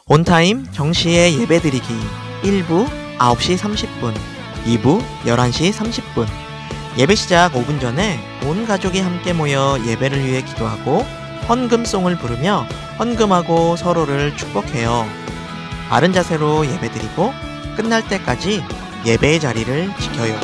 온타임 정시에 예배드리기 1부 9시 30분, 2부 11시 30분. 예배 시작 5분 전에 온 가족이 함께 모여 예배를 위해 기도하고 헌금송을 부르며 헌금하고 서로를 축복해요. 바른 자세로 예배드리고 끝날 때까지 예배의 자리를 지켜요.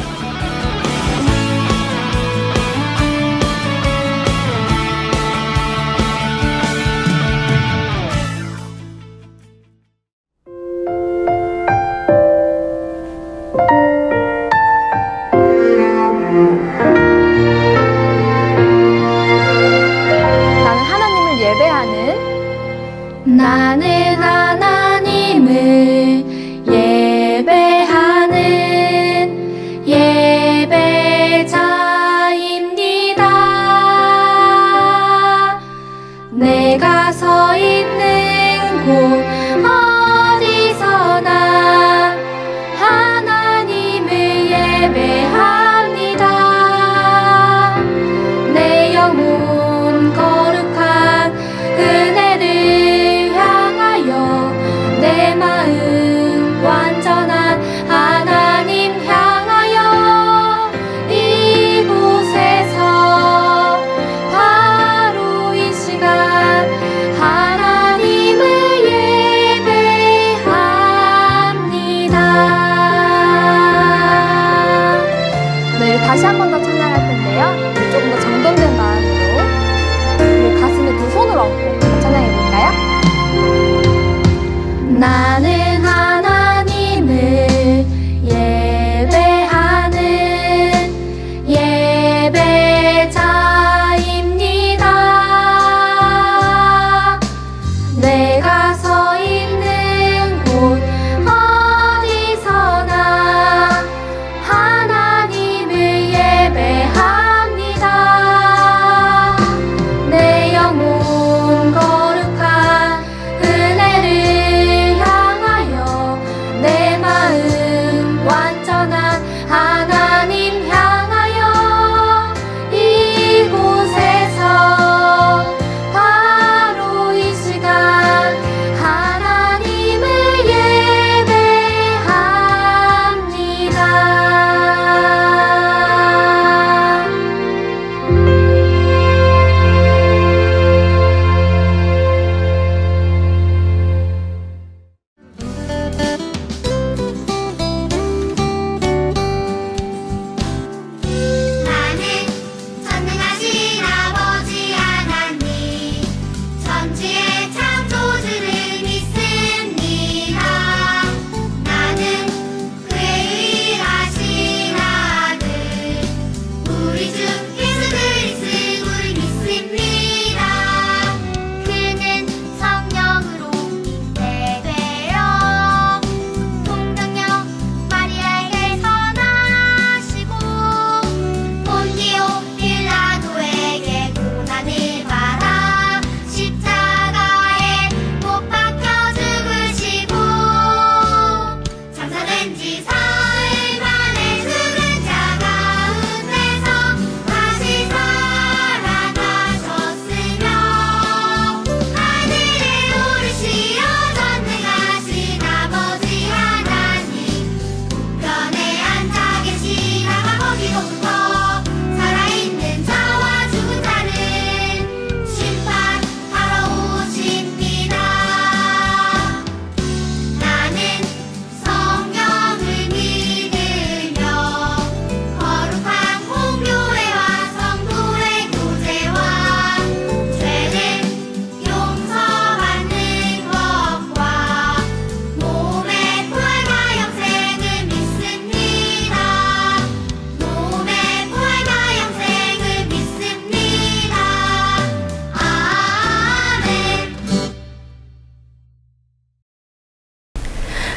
나는 하나님을 예배하는 예배자입니다. 내가 서 있는 곳 어디서나 하나님을 예배합니다. 내 영혼 거룩한 은혜를 내 마음 완전한 하나님 향하여 이곳에서 바로 이 시간 하나님을 예배합니다. 네, 다시 한 번 더 찬양할 텐데요. 조금 더 정돈된 마음으로 우리 가슴에 두 손을 얹고 찬양해 볼까요? 나는 하나님을 예배하는 예배자입니다. 내가 서 있는 곳 어디서나 하나님을 예배합니다. 내 영혼 거룩한 은혜를 내 마음 완전한 하나님 향하여 이곳에서 바로 이 시간 하나님을 예배합니다.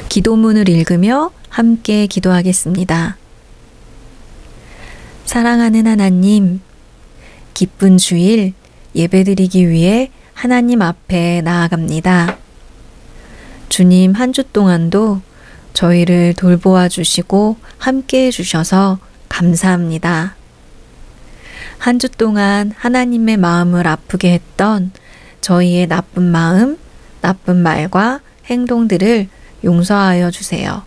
기도문을 읽으며 함께 기도하겠습니다. 사랑하는 하나님, 기쁜 주일 예배드리기 위해 하나님 앞에 나아갑니다. 주님, 한 주 동안도 저희를 돌보아 주시고 함께 해주셔서 감사합니다. 한 주 동안 하나님의 마음을 아프게 했던 저희의 나쁜 마음, 나쁜 말과 행동들을 용서하여 주세요.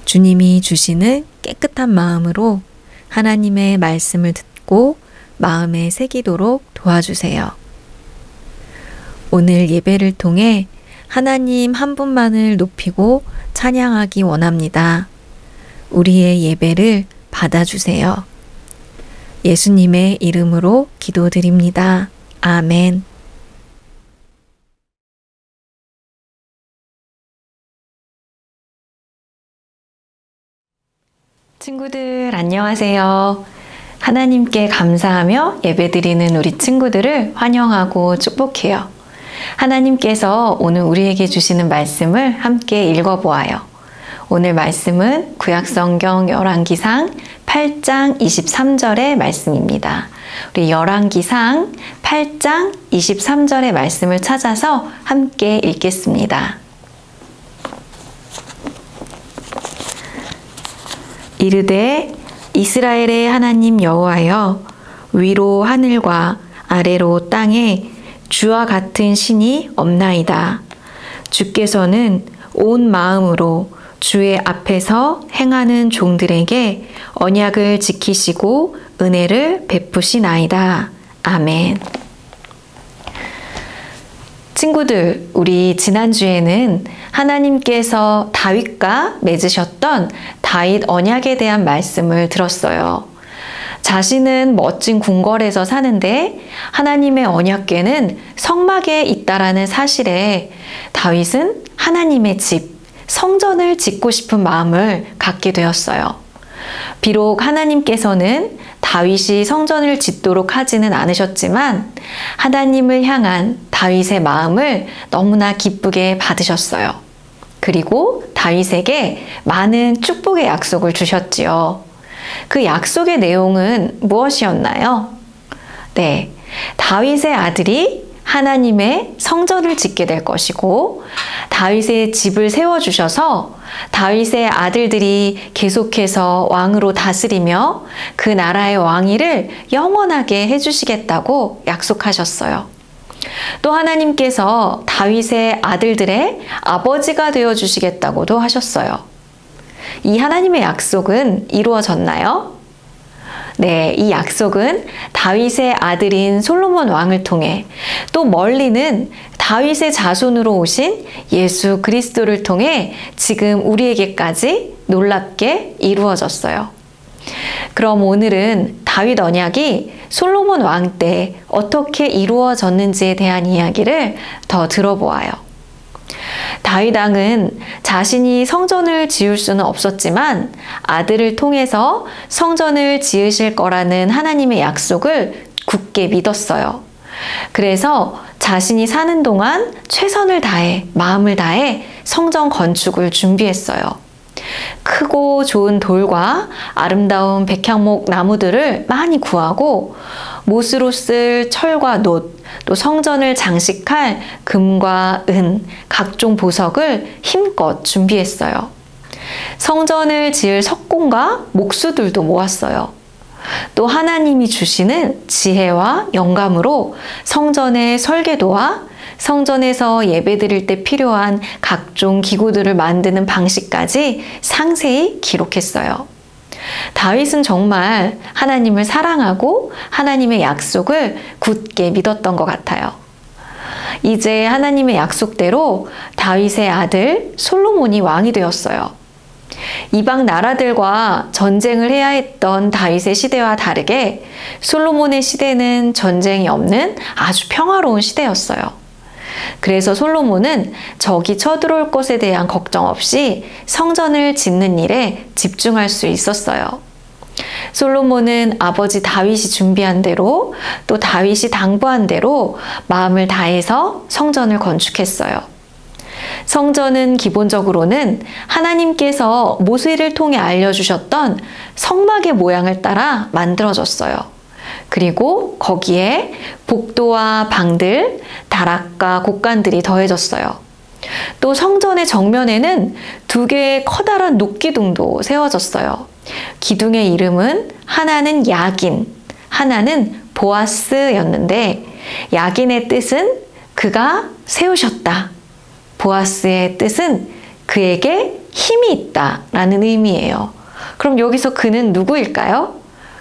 주님이 주시는 깨끗한 마음으로 하나님의 말씀을 듣고 마음에 새기도록 도와주세요. 오늘 예배를 통해 하나님 한 분만을 높이고 찬양하기 원합니다. 우리의 예배를 받아주세요. 예수님의 이름으로 기도드립니다. 아멘. 친구들 안녕하세요. 하나님께 감사하며 예배드리는 우리 친구들을 환영하고 축복해요. 하나님께서 오늘 우리에게 주시는 말씀을 함께 읽어보아요. 오늘 말씀은 구약성경 열왕기상 8장 23절의 말씀입니다. 우리 열왕기상 8장 23절의 말씀을 찾아서 함께 읽겠습니다. 이르되 이스라엘의 하나님 여호와여, 위로 하늘과 아래로 땅에 주와 같은 신이 없나이다. 주께서는 온 마음으로 주의 앞에서 행하는 종들에게 언약을 지키시고 은혜를 베푸시나이다. 아멘. 친구들, 우리 지난주에는 하나님께서 다윗과 맺으셨던 다윗 언약에 대한 말씀을 들었어요. 자신은 멋진 궁궐에서 사는데 하나님의 언약궤는 성막에 있다라는 사실에 다윗은 하나님의 집, 성전을 짓고 싶은 마음을 갖게 되었어요. 비록 하나님께서는 다윗이 성전을 짓도록 하지는 않으셨지만 하나님을 향한 다윗의 마음을 너무나 기쁘게 받으셨어요. 그리고 다윗에게 많은 축복의 약속을 주셨지요. 그 약속의 내용은 무엇이었나요? 네, 다윗의 아들이 하나님의 성전을 짓게 될 것이고 다윗의 집을 세워주셔서 다윗의 아들들이 계속해서 왕으로 다스리며 그 나라의 왕위를 영원하게 해주시겠다고 약속하셨어요. 또 하나님께서 다윗의 아들들의 아버지가 되어주시겠다고도 하셨어요. 이 하나님의 약속은 이루어졌나요? 네, 이 약속은 다윗의 아들인 솔로몬 왕을 통해 또 멀리는 다윗의 자손으로 오신 예수 그리스도를 통해 지금 우리에게까지 놀랍게 이루어졌어요. 그럼 오늘은 다윗 언약이 솔로몬 왕 때 어떻게 이루어졌는지에 대한 이야기를 더 들어보아요. 다윗 왕은 자신이 성전을 지을 수는 없었지만 아들을 통해서 성전을 지으실 거라는 하나님의 약속을 굳게 믿었어요. 그래서 자신이 사는 동안 최선을 다해, 마음을 다해 성전 건축을 준비했어요. 크고 좋은 돌과 아름다운 백향목 나무들을 많이 구하고 못으로 쓸 철과 놋, 또 성전을 장식할 금과 은, 각종 보석을 힘껏 준비했어요. 성전을 지을 석공과 목수들도 모았어요. 또 하나님이 주시는 지혜와 영감으로 성전의 설계도와 성전에서 예배드릴 때 필요한 각종 기구들을 만드는 방식까지 상세히 기록했어요. 다윗은 정말 하나님을 사랑하고 하나님의 약속을 굳게 믿었던 것 같아요. 이제 하나님의 약속대로 다윗의 아들 솔로몬이 왕이 되었어요. 이방 나라들과 전쟁을 해야 했던 다윗의 시대와 다르게 솔로몬의 시대는 전쟁이 없는 아주 평화로운 시대였어요. 그래서 솔로몬은 적이 쳐들어올 것에 대한 걱정 없이 성전을 짓는 일에 집중할 수 있었어요. 솔로몬은 아버지 다윗이 준비한 대로 또 다윗이 당부한 대로 마음을 다해서 성전을 건축했어요. 성전은 기본적으로는 하나님께서 모세를 통해 알려주셨던 성막의 모양을 따라 만들어졌어요. 그리고 거기에 복도와 방들, 다락과 곡간들이 더해졌어요. 또 성전의 정면에는 2개의 커다란 녹기둥도 세워졌어요. 기둥의 이름은 하나는 야긴, 하나는 보아스였는데 야긴의 뜻은 그가 세우셨다, 보아스의 뜻은 그에게 힘이 있다라는 의미예요. 그럼 여기서 그는 누구일까요?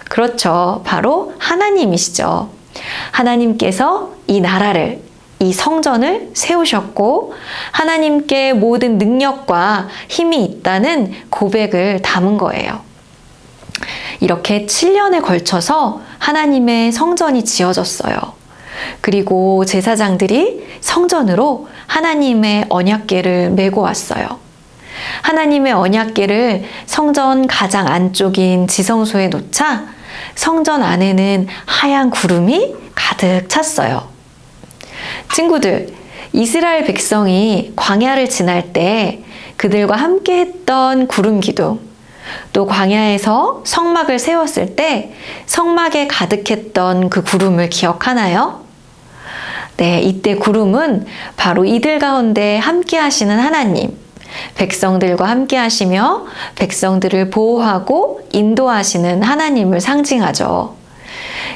그렇죠. 바로 하나님이시죠. 하나님께서 이 나라를, 이 성전을 세우셨고 하나님께 모든 능력과 힘이 있다는 고백을 담은 거예요. 이렇게 7년에 걸쳐서 하나님의 성전이 지어졌어요. 그리고 제사장들이 성전으로 하나님의 언약궤를 메고 왔어요. 하나님의 언약궤를 성전 가장 안쪽인 지성소에 놓자 성전 안에는 하얀 구름이 가득 찼어요. 친구들, 이스라엘 백성이 광야를 지날 때 그들과 함께 했던 구름 기둥, 또 광야에서 성막을 세웠을 때 성막에 가득했던 그 구름을 기억하나요? 네, 이때 구름은 바로 이들 가운데 함께 하시는 하나님, 백성들과 함께 하시며 백성들을 보호하고 인도하시는 하나님을 상징하죠.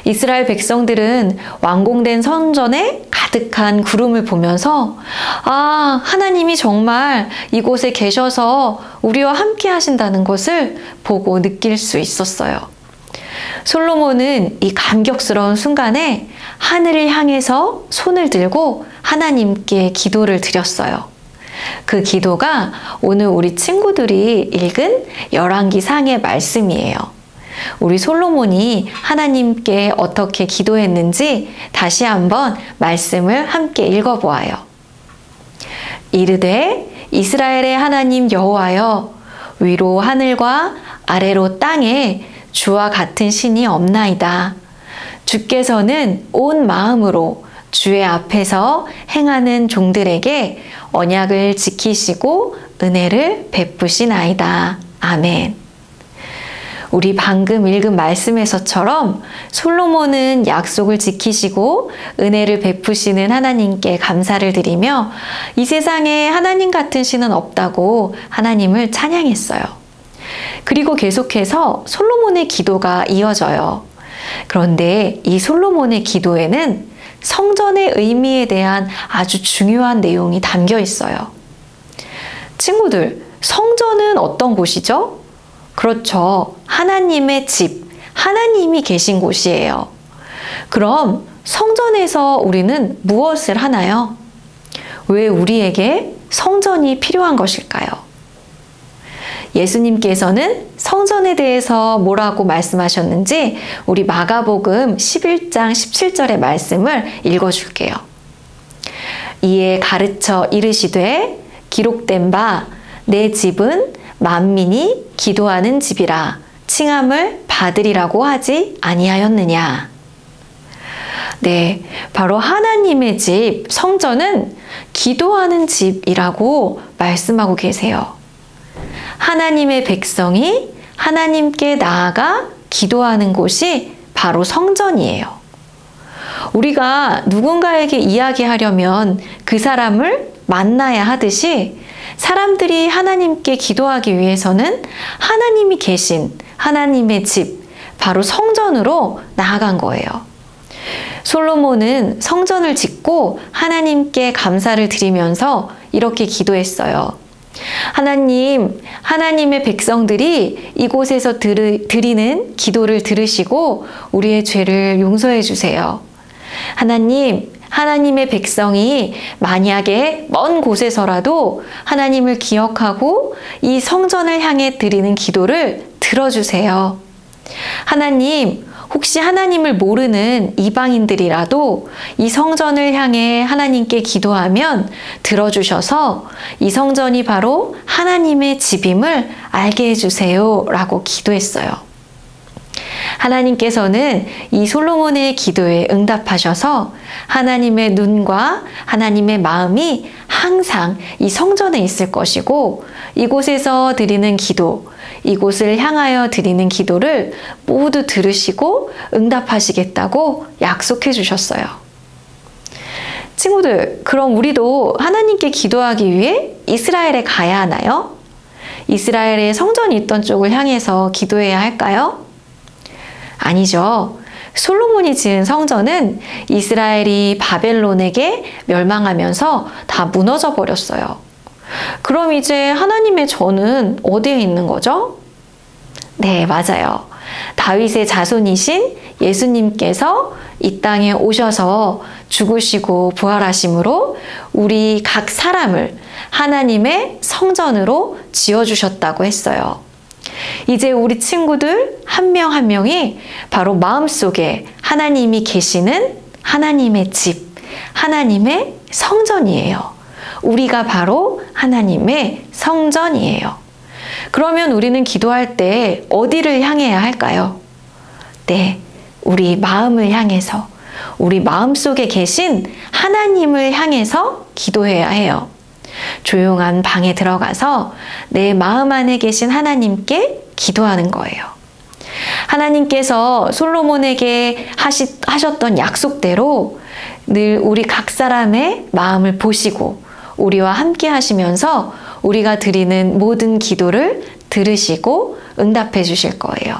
이스라엘 백성들은 완공된 성전에 가득한 구름을 보면서 아, 하나님이 정말 이곳에 계셔서 우리와 함께 하신다는 것을 보고 느낄 수 있었어요. 솔로몬은 이 감격스러운 순간에 하늘을 향해서 손을 들고 하나님께 기도를 드렸어요. 그 기도가 오늘 우리 친구들이 읽은 열왕기상의 말씀이에요. 우리 솔로몬이 하나님께 어떻게 기도했는지 다시 한번 말씀을 함께 읽어보아요. 이르되 이스라엘의 하나님 여호와여, 위로 하늘과 아래로 땅에 주와 같은 신이 없나이다. 주께서는 온 마음으로 주의 앞에서 행하는 종들에게 언약을 지키시고 은혜를 베푸시나이다. 아멘. 우리 방금 읽은 말씀에서처럼 솔로몬은 약속을 지키시고 은혜를 베푸시는 하나님께 감사를 드리며 이 세상에 하나님 같은 신은 없다고 하나님을 찬양했어요. 그리고 계속해서 솔로몬의 기도가 이어져요. 그런데 이 솔로몬의 기도에는 성전의 의미에 대한 아주 중요한 내용이 담겨 있어요. 친구들, 성전은 어떤 곳이죠? 그렇죠. 하나님의 집, 하나님이 계신 곳이에요. 그럼 성전에서 우리는 무엇을 하나요? 왜 우리에게 성전이 필요한 것일까요? 예수님께서는 성전에 대해서 뭐라고 말씀하셨는지 우리 마가복음 11장 17절의 말씀을 읽어줄게요. 이에 가르쳐 이르시되 기록된 바 내 집은 만민이 기도하는 집이라 칭함을 받으리라고 하지 아니하였느냐. 네, 바로 하나님의 집, 성전은 기도하는 집이라고 말씀하고 계세요. 하나님의 백성이 하나님께 나아가 기도하는 곳이 바로 성전이에요. 우리가 누군가에게 이야기하려면 그 사람을 만나야 하듯이 사람들이 하나님께 기도하기 위해서는 하나님이 계신 하나님의 집, 바로 성전으로 나아간 거예요. 솔로몬은 성전을 짓고 하나님께 감사를 드리면서 이렇게 기도했어요. 하나님, 하나님의 백성들이 이곳에서 드리는 기도를 들으시고 우리의 죄를 용서해 주세요. 하나님, 하나님의 백성이 만약에 먼 곳에서라도 하나님을 기억하고 이 성전을 향해 드리는 기도를 들어주세요. 하나님, 혹시 하나님을 모르는 이방인들이라도 이 성전을 향해 하나님께 기도하면 들어주셔서 이 성전이 바로 하나님의 집임을 알게 해주세요 라고 기도했어요. 하나님께서는 이 솔로몬의 기도에 응답하셔서 하나님의 눈과 하나님의 마음이 항상 이 성전에 있을 것이고 이곳에서 드리는 기도, 이곳을 향하여 드리는 기도를 모두 들으시고 응답하시겠다고 약속해 주셨어요. 친구들, 그럼 우리도 하나님께 기도하기 위해 이스라엘에 가야 하나요? 이스라엘의 성전이 있던 쪽을 향해서 기도해야 할까요? 아니죠. 솔로몬이 지은 성전은 이스라엘이 바벨론에게 멸망하면서 다 무너져 버렸어요. 그럼 이제 하나님의 전은 어디에 있는 거죠? 네, 맞아요. 다윗의 자손이신 예수님께서 이 땅에 오셔서 죽으시고 부활하심으로 우리 각 사람을 하나님의 성전으로 지어주셨다고 했어요. 이제 우리 친구들 한 명 한 명이 바로 마음속에 하나님이 계시는 하나님의 집, 하나님의 성전이에요. 우리가 바로 하나님의 성전이에요. 그러면 우리는 기도할 때 어디를 향해야 할까요? 네, 우리 마음을 향해서, 우리 마음속에 계신 하나님을 향해서 기도해야 해요. 조용한 방에 들어가서 내 마음 안에 계신 하나님께 기도하는 거예요. 하나님께서 솔로몬에게 하셨던 약속대로 늘 우리 각 사람의 마음을 보시고 우리와 함께 하시면서 우리가 드리는 모든 기도를 들으시고 응답해 주실 거예요.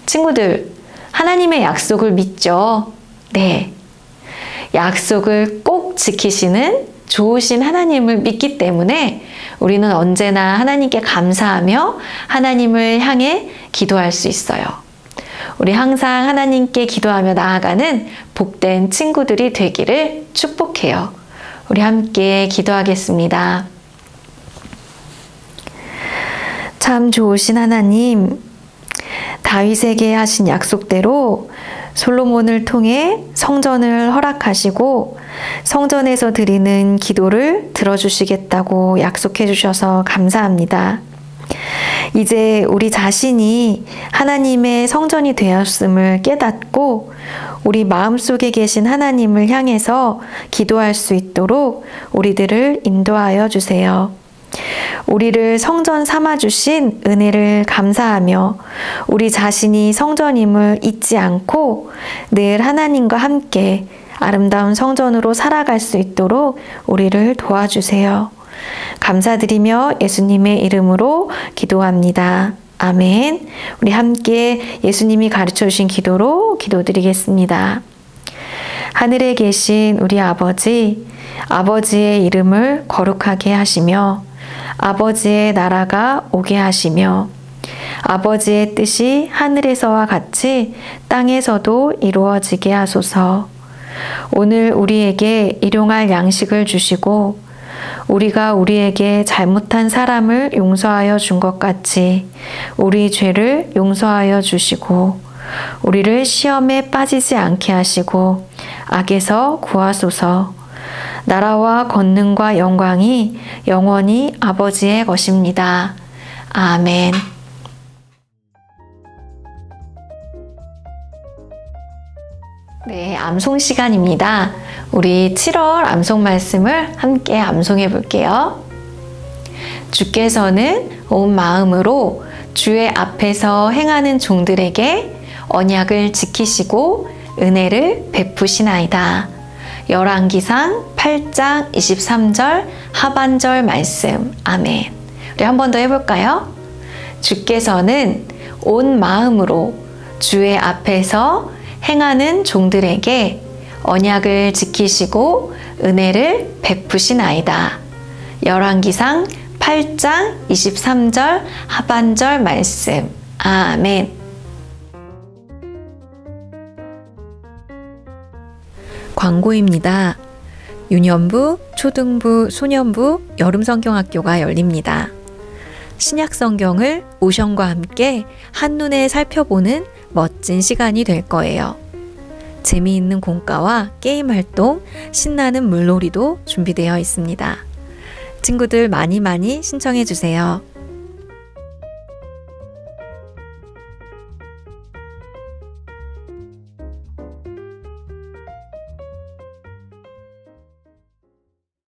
친구들, 하나님의 약속을 믿죠? 네. 약속을 꼭 지키시는 좋으신 하나님을 믿기 때문에 우리는 언제나 하나님께 감사하며 하나님을 향해 기도할 수 있어요. 우리 항상 하나님께 기도하며 나아가는 복된 친구들이 되기를 축복해요. 우리 함께 기도하겠습니다. 참 좋으신 하나님, 다윗에게 하신 약속대로 솔로몬을 통해 성전을 허락하시고 성전에서 드리는 기도를 들어주시겠다고 약속해 주셔서 감사합니다. 이제 우리 자신이 하나님의 성전이 되었음을 깨닫고 우리 마음속에 계신 하나님을 향해서 기도할 수 있도록 우리들을 인도하여 주세요. 우리를 성전 삼아주신 은혜를 감사하며 우리 자신이 성전임을 잊지 않고 늘 하나님과 함께 아름다운 성전으로 살아갈 수 있도록 우리를 도와주세요. 감사드리며 예수님의 이름으로 기도합니다. 아멘. 우리 함께 예수님이 가르쳐 주신 기도로 기도드리겠습니다. 하늘에 계신 우리 아버지, 아버지의 이름을 거룩하게 하시며 아버지의 나라가 오게 하시며 아버지의 뜻이 하늘에서와 같이 땅에서도 이루어지게 하소서. 오늘 우리에게 일용할 양식을 주시고 우리가 우리에게 잘못한 사람을 용서하여 준 것 같이 우리 죄를 용서하여 주시고 우리를 시험에 빠지지 않게 하시고 악에서 구하소서. 나라와 권능과 영광이 영원히 아버지의 것입니다. 아멘. 네, 암송 시간입니다. 우리 7월 암송 말씀을 함께 암송해 볼게요. 주께서는 온 마음으로 주의 앞에서 행하는 종들에게 언약을 지키시고 은혜를 베푸시나이다. 열왕기상 8장 23절 하반절 말씀. 아멘. 우리 한 번 더 해볼까요? 주께서는 온 마음으로 주의 앞에서 행하는 종들에게 언약을 지키시고 은혜를 베푸시나이다. 열왕기상 8장 23절 하반절 말씀. 아멘. 광고입니다. 유년부, 초등부, 소년부 여름성경학교가 열립니다. 신약성경을 오션과 함께 한눈에 살펴보는 멋진 시간이 될 거예요. 재미있는 공과와 게임 활동, 신나는 물놀이도 준비되어 있습니다. 친구들 많이 신청해 주세요.